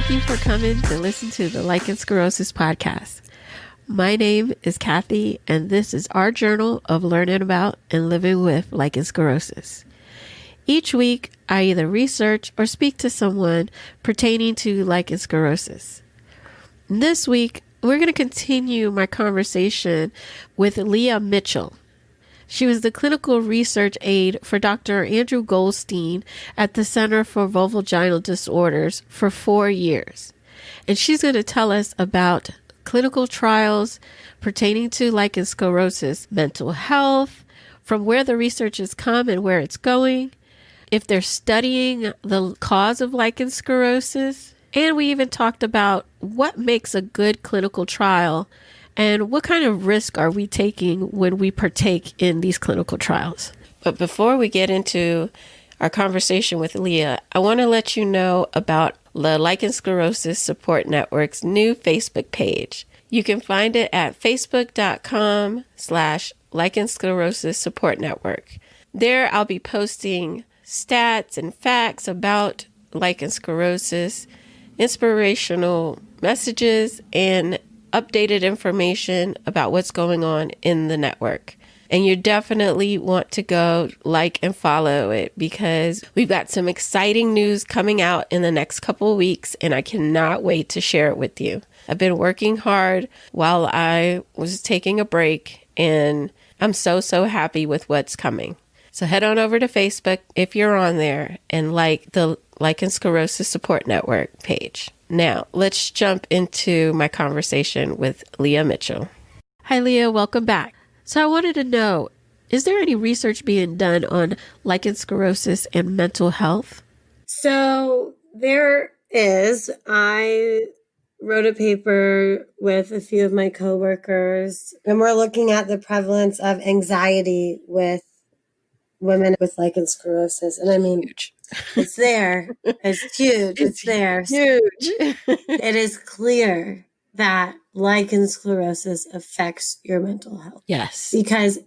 Thank you for coming to listen to the Lichen Sclerosis podcast. My name is Kathy, and this is our journal of learning about and living with lichen sclerosis. Each week, I either research or speak to someone pertaining to lichen sclerosis. This week, we're going to continue my conversation with Leie Michell. She was the clinical research aide for Dr. Andrew Goldstein at the Center for Vulvovaginal Disorders for 4 years. And she's going to tell us about clinical trials pertaining to lichen sclerosis, mental health, from where the research has come and where it's going, if they're studying the cause of lichen sclerosis, and we even talked about what makes a good clinical trial and what kind of risk are we taking when we partake in these clinical trials. But before we get into our conversation with Leia, I want to let you know about the Lichen Sclerosis Support Network's new Facebook page. You can find it at facebook.com/Lichen Sclerosis Support Network. There I'll be posting stats and facts about lichen sclerosis, inspirational messages, and updated information about what's going on in the network. And you definitely want to go like and follow it because we've got some exciting news coming out in the next couple of weeks, and I cannot wait to share it with you. I've been working hard while I was taking a break, and I'm so happy with what's coming. So head on over to Facebook if you're on there and like the Lichen Sclerosis Support Network page. Now, let's jump into my conversation with Leie Michell. Hi, Leia. Welcome back. So I wanted to know, is there any research being done on lichen sclerosis and mental health? So there is. I wrote a paper with a few of my coworkers, and we're looking at the prevalence of anxiety with women with lichen sclerosis. And I mean, Huge. It's there. It's huge. It's there. Huge. It is clear that lichen sclerosis affects your mental health. Yes. Because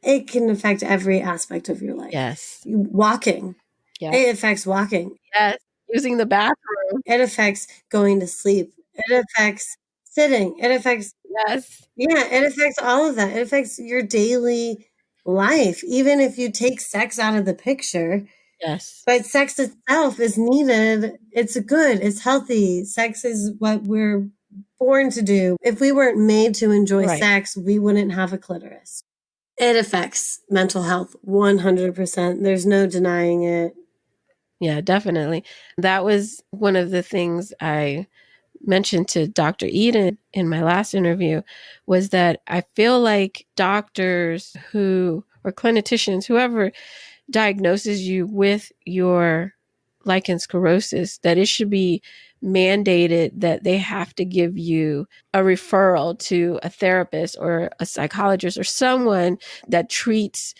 it can affect every aspect of your life. Yes. Walking. Yes. It affects walking. Yes. Using the bathroom. It affects going to sleep. It affects sitting. It affects. Yes. Yeah, it affects all of that. It affects your daily life. Even if you take sex out of the picture. Yes. But sex itself is needed. It's good. It's healthy. Sex is what we're born to do. If we weren't made to enjoy sex, we wouldn't have a clitoris. It affects mental health 100%. There's no denying it. Yeah, definitely. That was one of the things I mentioned to Dr. Eden in my last interview, was that I feel like doctors or clinicians, whoever diagnoses you with your lichen sclerosis, that it should be mandated that they have to give you a referral to a therapist or a psychologist or someone that treats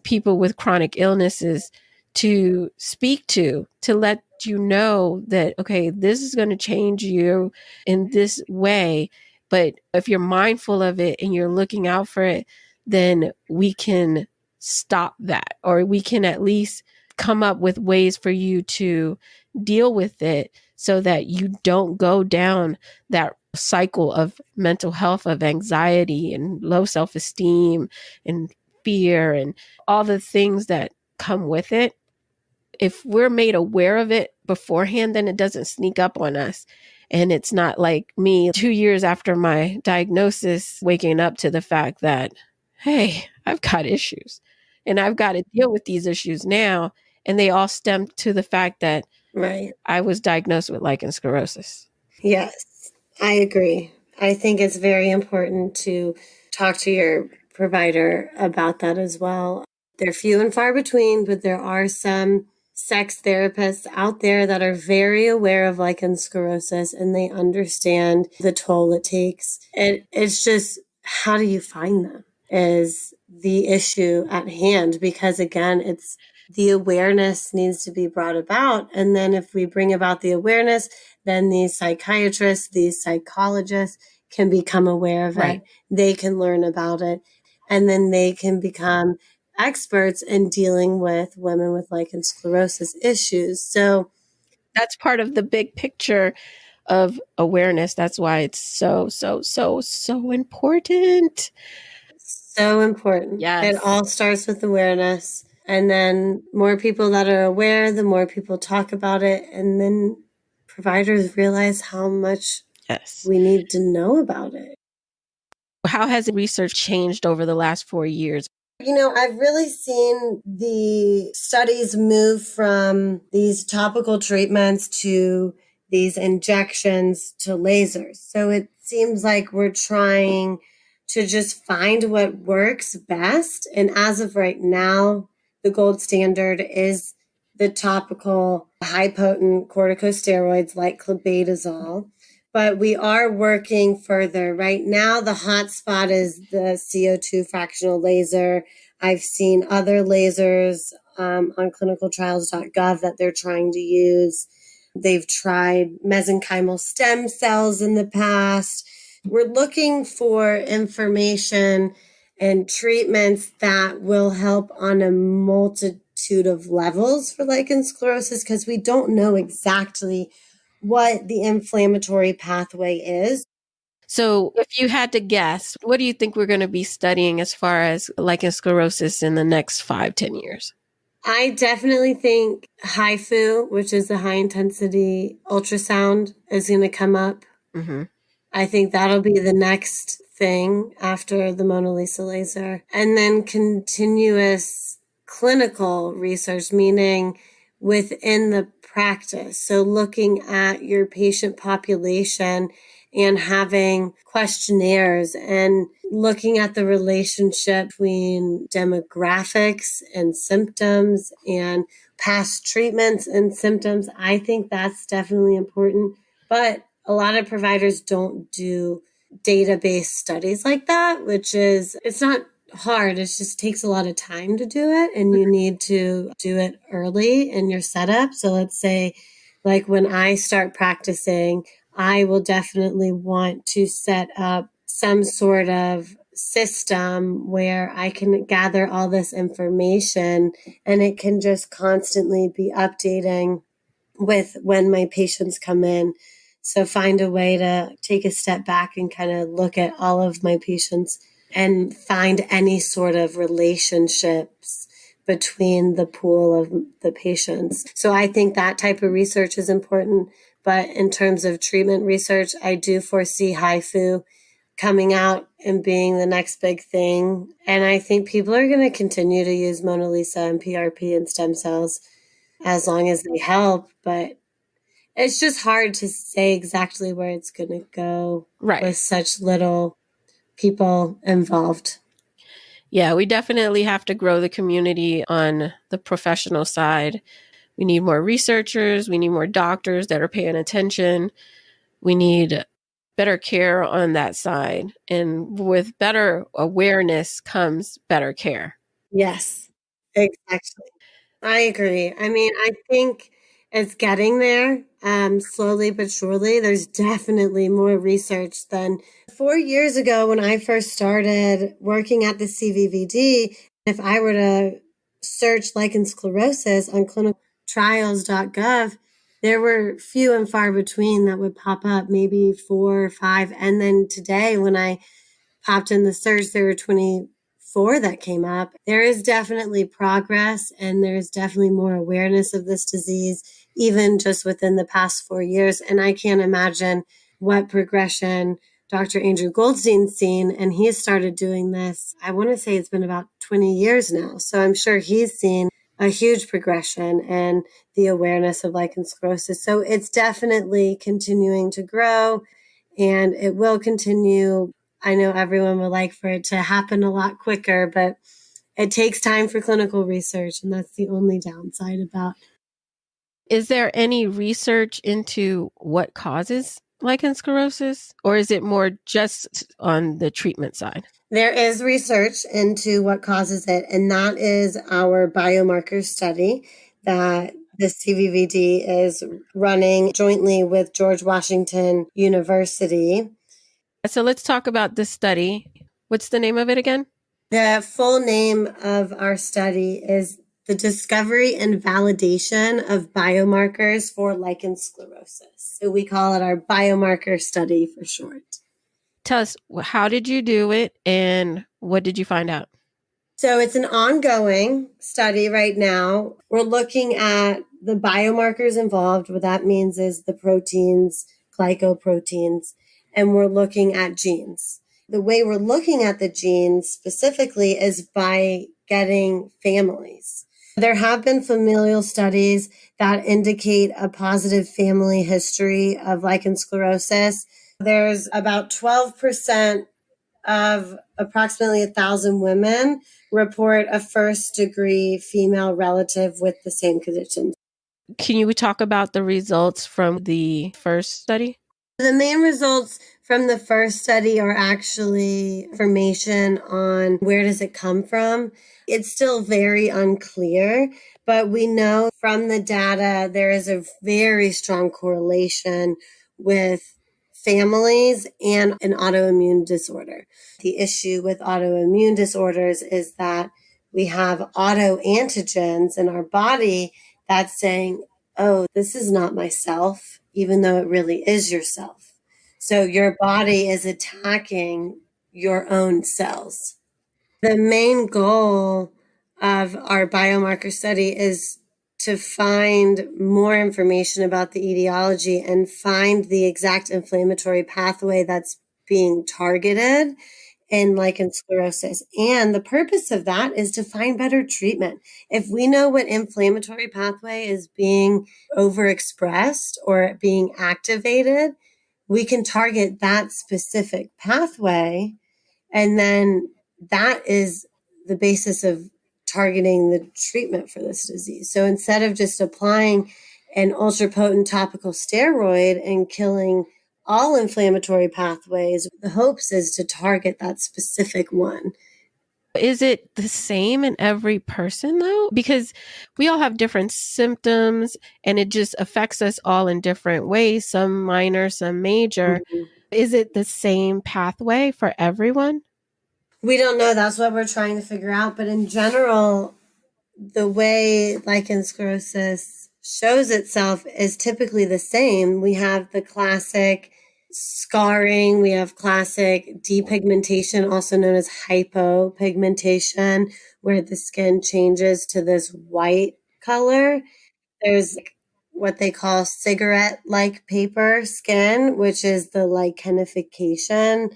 people with chronic illnesses to speak to let you know that, okay, this is going to change you in this way. But if you're mindful of it and you're looking out for it, then we can stop that, or we can at least come up with ways for you to deal with it so that you don't go down that cycle of mental health, of anxiety and low self-esteem and fear and all the things that come with it. If we're made aware of it beforehand, then it doesn't sneak up on us. And it's not like me 2 years after my diagnosis, waking up to the fact that, hey, I've got issues and I've got to deal with these issues now. And they all stem to the fact that I was diagnosed with lichen sclerosis. Yes, I agree. I think it's very important to talk to your provider about that as well. They're few and far between, but there are some sex therapists out there that are very aware of lichen sclerosis and they understand the toll it takes. It's just, how do you find them is the issue at hand, because again, it's the awareness needs to be brought about. And then if we bring about the awareness, then these psychiatrists, these psychologists can become aware of it. They can learn about it. And then they can become experts in dealing with women with lichen sclerosis issues. So that's part of the big picture of awareness. That's why it's so, so, so, so important. So important. Yes. It all starts with awareness. And then more people that are aware, the more people talk about it. And then providers realize how much Yes. we need to know about it. How has research changed over the last 4 years? I've really seen the studies move from these topical treatments to these injections to lasers. So it seems like we're trying to just find what works best. And as of right now, the gold standard is the topical high potent corticosteroids like clobetasol. But we are working further. Right now, the hot spot is the CO2 fractional laser. I've seen other lasers on clinicaltrials.gov that they're trying to use. They've tried mesenchymal stem cells in the past. We're looking for information and treatments that will help on a multitude of levels for lichen sclerosis because we don't know exactly what the inflammatory pathway is. So if you had to guess, what do you think we're going to be studying as far as lichen sclerosis in the next 5-10 years? I definitely think HIFU, which is the high intensity ultrasound, is going to come up. Mm-hmm. I think that'll be the next thing after the Mona Lisa laser. And then continuous clinical research, meaning within the practice. So looking at your patient population and having questionnaires and looking at the relationship between demographics and symptoms and past treatments and symptoms. I think that's definitely important. But a lot of providers don't do database studies like that, which is, it's not hard. It just takes a lot of time to do it. And you need to do it early in your setup. So let's say, like when I start practicing, I will definitely want to set up some sort of system where I can gather all this information and it can just constantly be updating with when my patients come in. So find a way to take a step back and kind of look at all of my patients and find any sort of relationships between the pool of the patients. So I think that type of research is important. But in terms of treatment research, I do foresee HIFU coming out and being the next big thing. And I think people are going to continue to use Mona Lisa and PRP and stem cells as long as they help. But it's just hard to say exactly where it's going to go with such little people involved. Yeah, we definitely have to grow the community on the professional side. We need more researchers. We need more doctors that are paying attention. We need better care on that side. And with better awareness comes better care. Yes, exactly. I agree. I mean, I think it's getting there slowly but surely. There's definitely more research than 4 years ago when I first started working at the CVVD. If I were to search lichen sclerosis on clinicaltrials.gov, there were few and far between that would pop up, maybe 4 or 5. And then today, when I popped in the search, there were 24 that came up. There is definitely progress and there's definitely more awareness of this disease, even just within the past 4 years. And I can't imagine what progression Dr. Andrew Goldstein's seen. And he started doing this, I want to say it's been about 20 years now. So I'm sure he's seen a huge progression in the awareness of lichen sclerosis. So it's definitely continuing to grow and it will continue. I know everyone would like for it to happen a lot quicker, but it takes time for clinical research, and that's the only downside about. Is there any research into what causes lichen sclerosis, or is it more just on the treatment side? There is research into what causes it, and that is our biomarker study that the CVVD is running jointly with George Washington University. So let's talk about this study. What's the name of it again? The full name of our study is the discovery and validation of biomarkers for lichen sclerosis. So we call it our biomarker study for short. Tell us, how did you do it and what did you find out? So it's an ongoing study right now. We're looking at the biomarkers involved. What that means is the proteins, glycoproteins, and we're looking at genes. The way we're looking at the genes specifically is by getting families. There have been familial studies that indicate a positive family history of lichen sclerosis. There's about 12% of approximately 1,000 women report a first degree female relative with the same condition. Can you talk about the results from the first study? The main results from the first study are actually information on where does it come from. It's still very unclear, but we know from the data there is a very strong correlation with families and an autoimmune disorder. The issue with autoimmune disorders is that we have autoantigens in our body that's saying, oh, this is not myself, even though it really is yourself. So your body is attacking your own cells. The main goal of our biomarker study is to find more information about the etiology and find the exact inflammatory pathway that's being targeted in lichen sclerosis. And the purpose of that is to find better treatment. If we know what inflammatory pathway is being overexpressed or being activated, we can target that specific pathway. And then that is the basis of targeting the treatment for this disease. So instead of just applying an ultra potent topical steroid and killing all inflammatory pathways, the hopes is to target that specific one. Is it the same in every person though? Because we all have different symptoms and it just affects us all in different ways, some minor, some major. Mm-hmm. Is it the same pathway for everyone? We don't know. That's what we're trying to figure out. But in general, the way lichen sclerosis shows itself is typically the same. We have the classic scarring, we have classic depigmentation, also known as hypopigmentation, where the skin changes to this white color. There's what they call cigarette-like paper skin, which is the lichenification.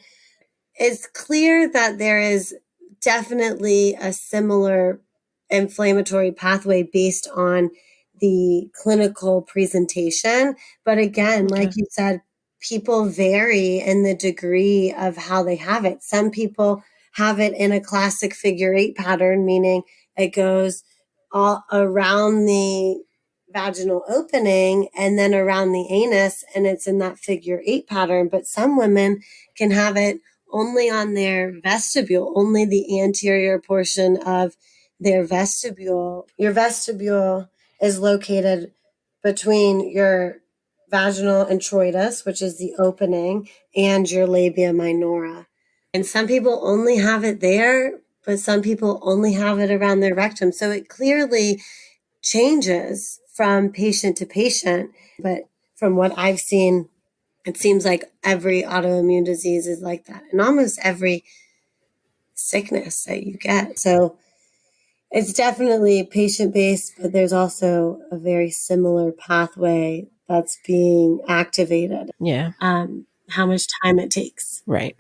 It's clear that there is definitely a similar inflammatory pathway based on the clinical presentation. But again, like you said, people vary in the degree of how they have it. Some people have it in a classic figure eight pattern, meaning it goes all around the vaginal opening and then around the anus, and it's in that figure eight pattern. But some women can have it only on their vestibule, only the anterior portion of their vestibule. Your vestibule is located between your vaginal introitus, which is the opening, and your labia minora. And some people only have it there, but some people only have it around their rectum. So it clearly changes from patient to patient. But from what I've seen, it seems like every autoimmune disease is like that, and almost every sickness that you get. So it's definitely patient-based, but there's also a very similar pathway that's being activated. Yeah. How much time it takes. Right.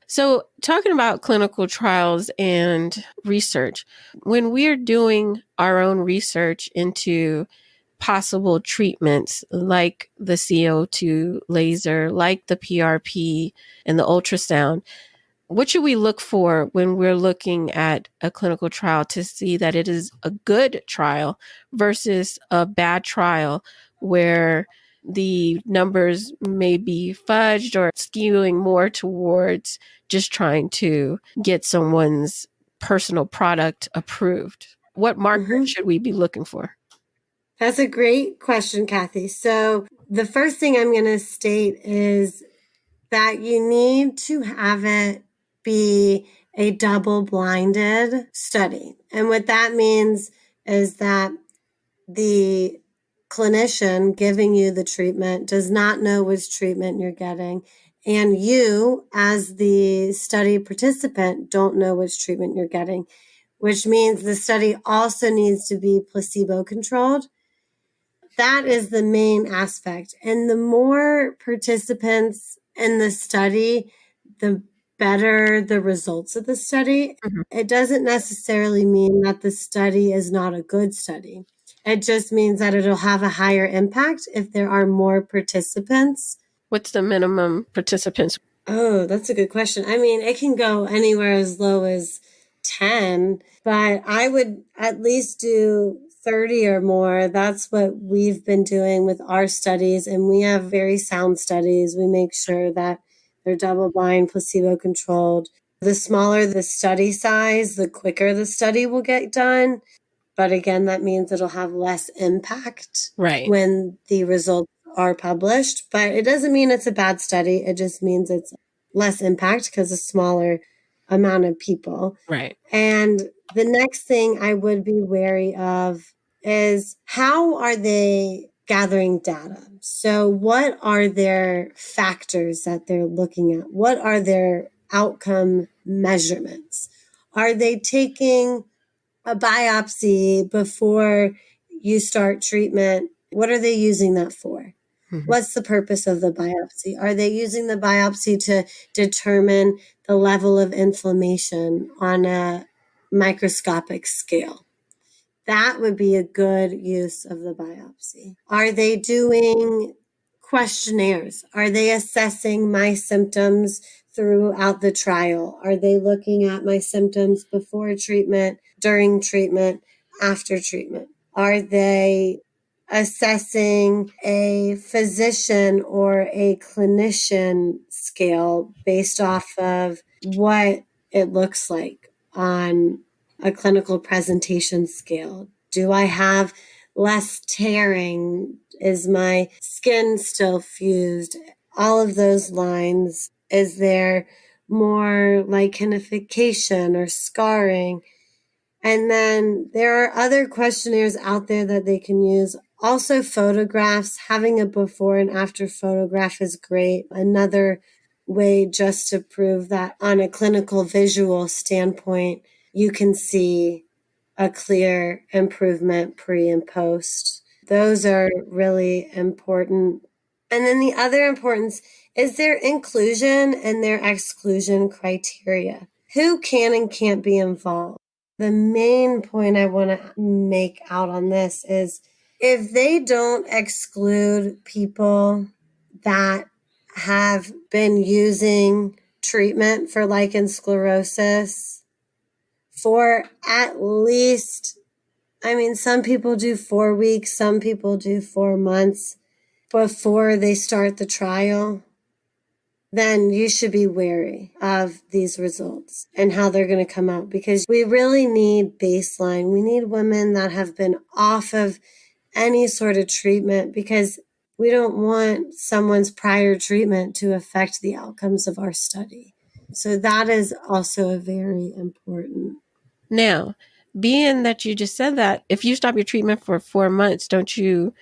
So, talking about clinical trials and research, when we're doing our own research into possible treatments like the CO2 laser, like the PRP and the ultrasound, what should we look for when we're looking at a clinical trial to see that it is a good trial versus a bad trial where the numbers may be fudged or skewing more towards just trying to get someone's personal product approved? What markers should we be looking for? That's a great question, Kathy. So the first thing I'm going to state is that you need to have it be a double-blinded study. And what that means is that the clinician giving you the treatment does not know which treatment you're getting. And you, as the study participant, don't know which treatment you're getting, which means the study also needs to be placebo controlled. That is the main aspect. And the more participants in the study, the better the results of the study. Mhm. It doesn't necessarily mean that the study is not a good study. It just means that it'll have a higher impact if there are more participants. What's the minimum participants? Oh, that's a good question. I mean, it can go anywhere as low as 10, but I would at least do 30 or more. That's what we've been doing with our studies, and we have very sound studies. We make sure that they're double blind, placebo controlled. The smaller the study size, the quicker the study will get done. But again, that means it'll have less impact Right. when the results are published. But it doesn't mean it's a bad study. It just means it's less impact because a smaller amount of people. Right. And the next thing I would be wary of is how are they gathering data? So what are their factors that they're looking at? What are their outcome measurements? Are they taking a biopsy before you start treatment? What are they using that for? Mhm. What's the purpose of the biopsy? Are they using the biopsy to determine the level of inflammation on a microscopic scale? That would be a good use of the biopsy. Are they doing questionnaires? Are they assessing my symptoms throughout the trial? Are they looking at my symptoms before treatment, during treatment, after treatment? Are they assessing a physician or a clinician scale based off of what it looks like on a clinical presentation scale? Do I have less tearing? Is my skin still fused? All of those lines. Is there more lichenification or scarring? And then there are other questionnaires out there that they can use. Also, photographs. Having a before and after photograph is great. Another way just to prove that on a clinical visual standpoint, you can see a clear improvement pre and post. Those are really important. And then the other importance is their inclusion and their exclusion criteria. Who can and can't be involved? The main point I want to make out on this is if they don't exclude people that have been using treatment for lichen sclerosis for at least, I mean, some people do 4 weeks, some people do 4 months before they start the trial, then you should be wary of these results and how they're going to come out, because we really need baseline. We need women that have been off of any sort of treatment, because we don't want someone's prior treatment to affect the outcomes of our study. So that is also a very important. Now, being that you just said that, if you stop your treatment for 4 months, don't you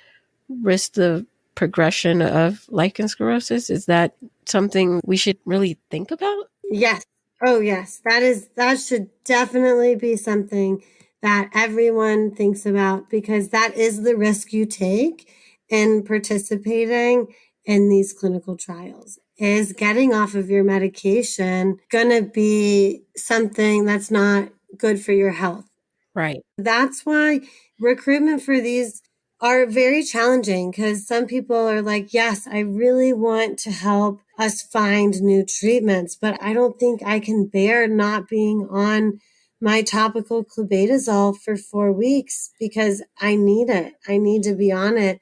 risk the progression of lichen sclerosis? Is that something we should really think about? Yes. Oh, yes. That should definitely be something that everyone thinks about, because that is the risk you take in participating in these clinical trials. Is getting off of your medication going to be something that's not good for your health? Right. That's why recruitment for these are very challenging, because some people are like, yes, I really want to help us find new treatments, but I don't think I can bear not being on my topical clobetasol for 4 weeks, because I need it. I need to be on it,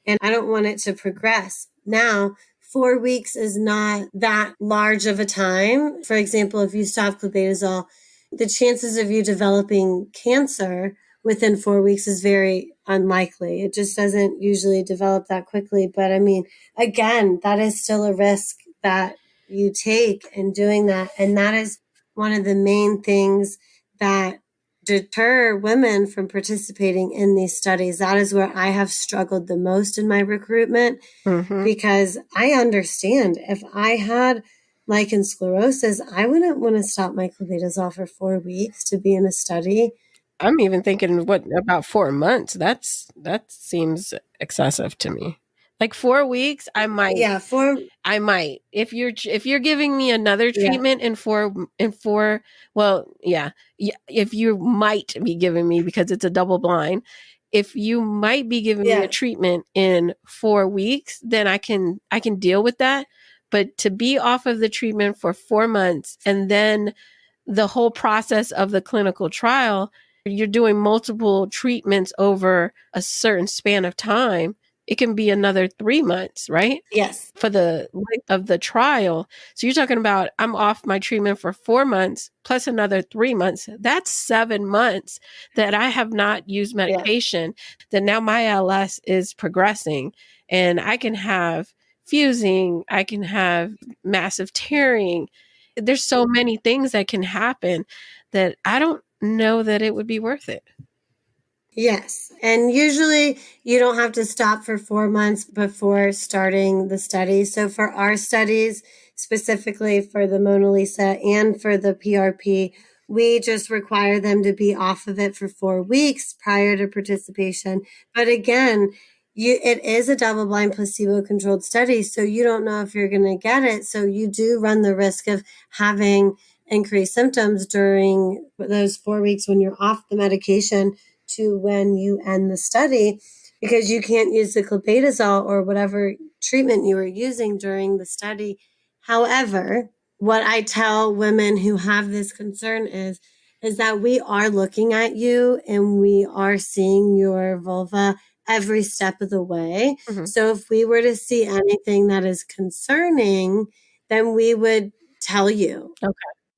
and I don't want it to progress. Now, 4 weeks is not that large of a time. For example, if you stop clobetasol, the chances of you developing cancer within 4 weeks is very unlikely. It just doesn't usually develop that quickly. But I mean, again, that is still a risk that you take in doing that. And that is one of the main things that deter women from participating in these studies. That is where I have struggled the most in my recruitment, because I understand if I had lichened sclerosis, I wouldn't want to stop my clobetasol for 4 weeks to be in a study. I'm even thinking, what about 4 months? That seems excessive to me. Like 4 weeks, I might. Yeah, If you're giving me another treatment in four, well, yeah, if you might be giving me, because it's a double blind, if you might be giving me a treatment in 4 weeks, then I can deal with that. But to be off of the treatment for 4 months, and then the whole process of the clinical trial, you're doing multiple treatments over a certain span of time, it can be another 3 months, right? Yes. For the length of the trial. So you're talking about, I'm off my treatment for 4 months plus another 3 months. That's 7 months that I have not used medication, that now my ALS is progressing, and I can have fusing, I can have massive tearing. There's so many things that can happen that I don't know that it would be worth it. Yes. And usually you don't have to stop for 4 months before starting the study. So for our studies, specifically for the Mona Lisa and for the PRP, we just require them to be off of it for 4 weeks prior to participation. But again, it is a double-blind placebo-controlled study, so you don't know if you're going to get it. So you do run the risk of having increased symptoms during those 4 weeks when you're off the medication to when you end the study, because you can't use the clobetasol or whatever treatment you were using during the study. However, what I tell women who have this concern is that we are looking at you and we are seeing your vulva every step of the way. So if we were to see anything that is concerning, then we would tell you. Okay.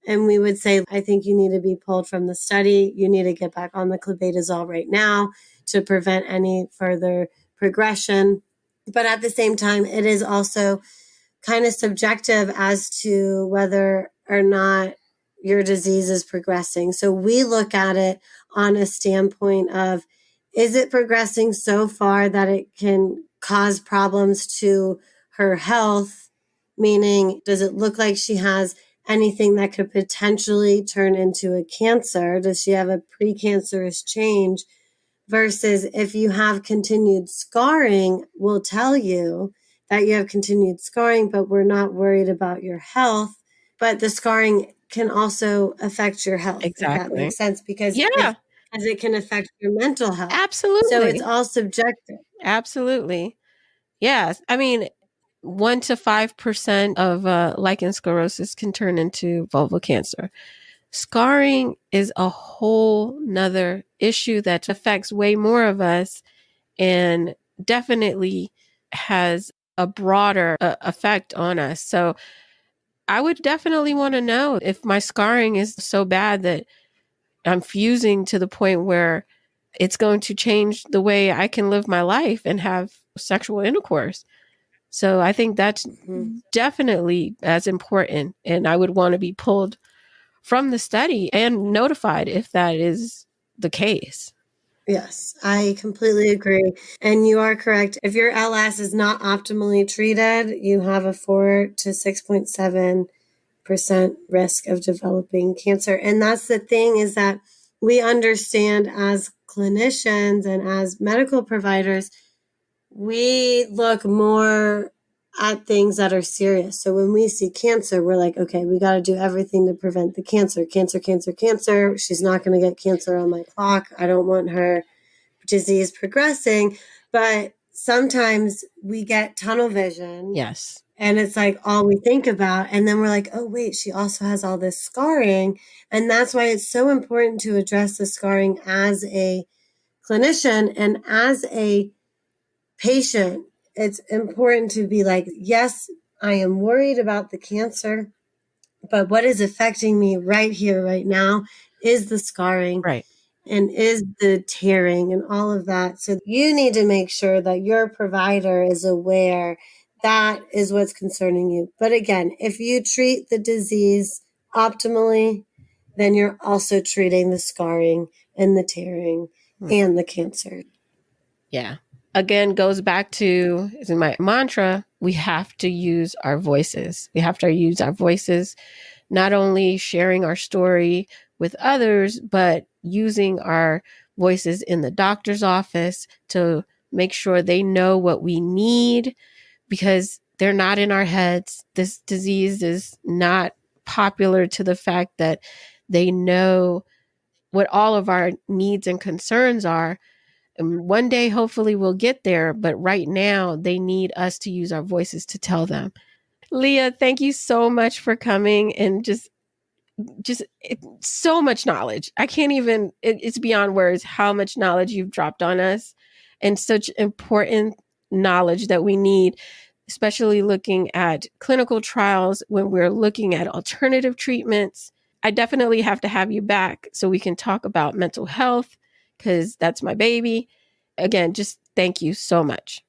And we would say, I think you need to be pulled from the study. You need to get back on the clobetasol right now to prevent any further progression. But at the same time, it is also kind of subjective as to whether or not your disease is progressing. So we look at it on a standpoint of, is it progressing so far that it can cause problems to her health? Meaning, does it look like she has anything that could potentially turn into a cancer? Does she have a precancerous change? Versus if you have continued scarring, we'll tell you that you have continued scarring, but we're not worried about your health. But the scarring can also affect your health, if that makes sense, because as it can affect your mental health. Absolutely. So it's all subjective. Absolutely. Yes. I mean, 1 to 5% of lichen sclerosis can turn into vulval cancer. Scarring is a whole nother issue that affects way more of us, and definitely has a broader effect on us. So I would definitely want to know if my scarring is so bad that I'm fusing to the point where it's going to change the way I can live my life and have sexual intercourse. So I think that's definitely as important. And I would want to be pulled from the study and notified if that is the case. Yes, I completely agree. And you are correct. If your LS is not optimally treated, you have a 4 to 6.7% risk of developing cancer. And that's the thing, is that we understand as clinicians and as medical providers, we look more at things that are serious. So when we see cancer, we're like, okay, we got to do everything to prevent the cancer. Cancer, cancer, cancer. She's not going to get cancer on my clock. I don't want her disease progressing. But sometimes we get tunnel vision. Yes. And it's like all we think about. And then we're like, oh, wait, she also has all this scarring. And that's why it's so important to address the scarring as a clinician and as a patient. It's important to be like, yes, I am worried about the cancer, but what is affecting me right here, right now, is the scarring. Right. And is the tearing and all of that. So you need to make sure that your provider is aware that is what's concerning you. But again, if you treat the disease optimally, then you're also treating the scarring and the tearing and the cancer. Yeah. Again, goes back to my mantra, we have to use our voices. We have to use our voices, not only sharing our story with others, but using our voices in the doctor's office to make sure they know what we need, because they're not in our heads. This disease is not popular to the fact that they know what all of our needs and concerns are. And one day, hopefully, we'll get there. But right now, they need us to use our voices to tell them. Leia, thank you so much for coming and just so much knowledge. I can't even, it's beyond words how much knowledge you've dropped on us, and such important knowledge that we need, especially looking at clinical trials when we're looking at alternative treatments. I definitely have to have you back so we can talk about mental health, because that's my baby. Again, just thank you so much.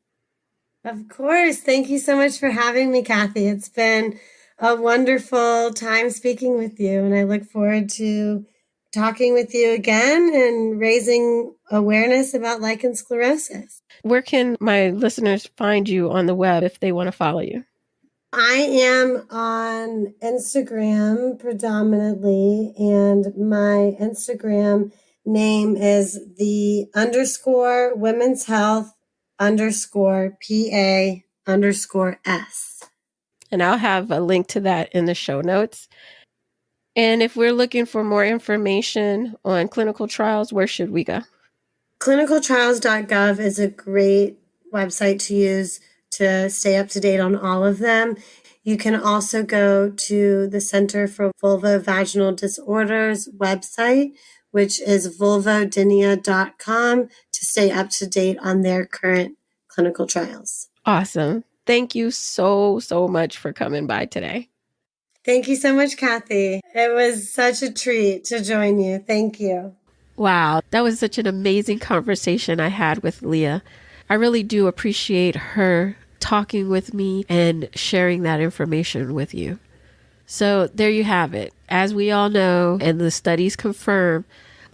Of course. Thank you so much for having me, Kathy. It's been a wonderful time speaking with you, and I look forward to talking with you again and raising awareness about lichen sclerosis. Where can my listeners find you on the web if they want to follow you? I am on Instagram predominantly, and my Instagram name is the _ women's health _ PA _ And I'll have a link to that in the show notes. And if we're looking for more information on clinical trials, where should we go? Clinicaltrials.gov is a great website to use to stay up to date on all of them. You can also go to the Center for Vulvovaginal Disorders website, which is vulvodynia.com, to stay up to date on their current clinical trials. Awesome. Thank you so much for coming by today. Thank you so much, Kathy. It was such a treat to join you. Thank you. Wow, that was such an amazing conversation I had with Leia. I really do appreciate her talking with me and sharing that information with you. So there you have it. As we all know, and the studies confirm,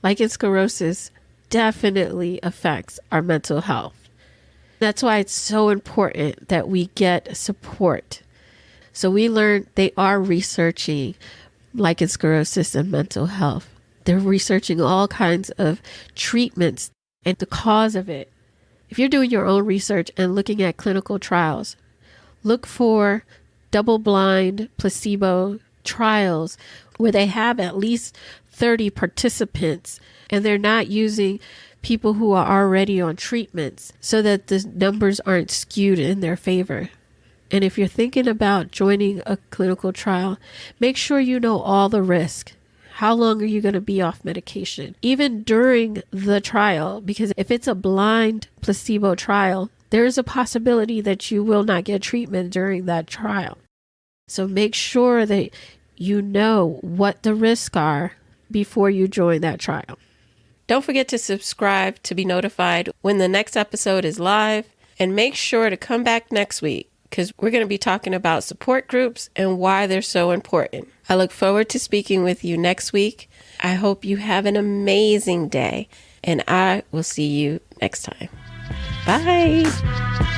lichen sclerosis definitely affects our mental health. That's why it's so important that we get support. So we learned they are researching lichen sclerosis and mental health. They're researching all kinds of treatments and the cause of it. If you're doing your own research and looking at clinical trials, look for double-blind placebo trials where they have at least 30 participants and they're not using people who are already on treatments so that the numbers aren't skewed in their favor. And if you're thinking about joining a clinical trial, make sure you know all the risk. How long are you going to be off medication? Even during the trial, because if it's a blind placebo trial, there's a possibility that you will not get treatment during that trial. So make sure that you know what the risks are before you join that trial. Don't forget to subscribe to be notified when the next episode is live, and make sure to come back next week, because we're going to be talking about support groups and why they're so important. I look forward to speaking with you next week. I hope you have an amazing day, and I will see you next time. Bye.